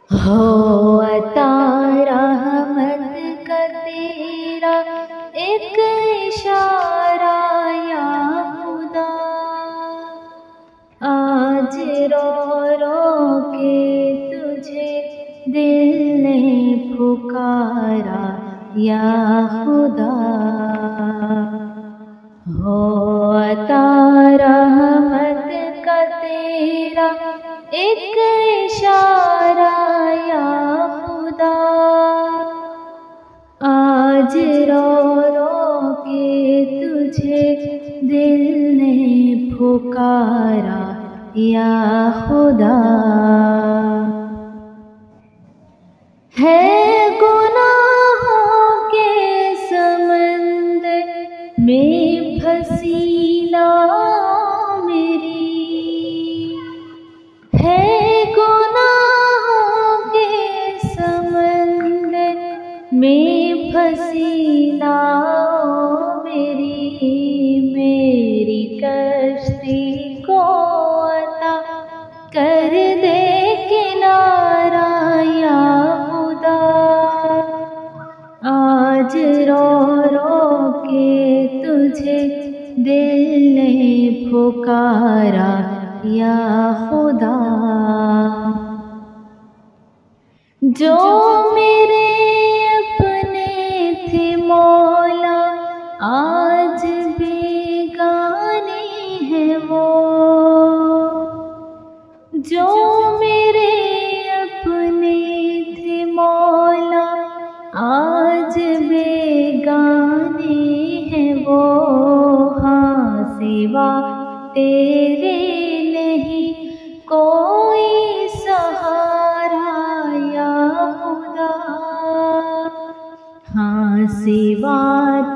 ہو عطا رحمت کا تیرا ایک اشارہ یا خدا، آج رو رو کے تجھے دل نے پکارا یا خدا۔ ہو عطا رحمت کا تیرا ایک اشارہ یا خدا، آج رو رو کے تجھے دل نے پکارا یا خدا۔ ہے گناہوں کے سمندر میں پھنسی نا میری، ہے گناہوں کے سمندر میں پھنسی نا میری کشتی کو عطا کر دے کنارہ یا خدا، آج رو رو کے تجھے دل نے پکارا یا خدا۔ جو میرے اپنے تھے مولا آج بیگانے ہیں وہ، جو میرے اپنے تھے مولا آج بیگانے ہیں وہ، ہاں سوا تیرے نہیں کوئی سہارا یا خدا، ہاں سوا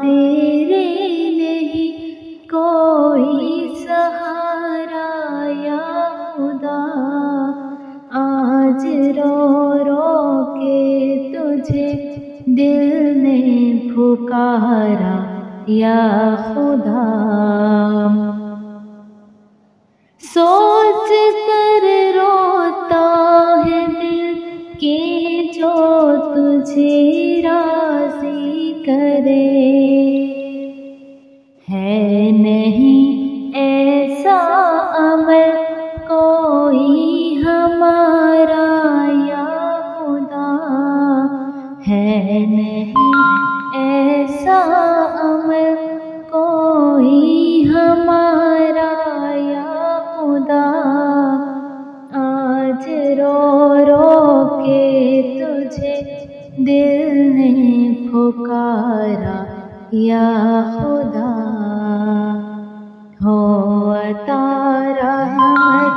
تیرے نہیں کوئی سہارا یا خدا، آج رو رو کے تجھے دل نے پکارا یا خدا۔ سوچ کر روتا ہے دل کہ جو تجھے راضی کرے، ہے نہیں ایسا عمل کوئی ہمارا یا خدا، ہے نہیں ایسا عمل کوئی ہمارا یا خدا، آج رو رو کے تجھے دل نے پکارا یا خدا۔ ہو عطا رحمت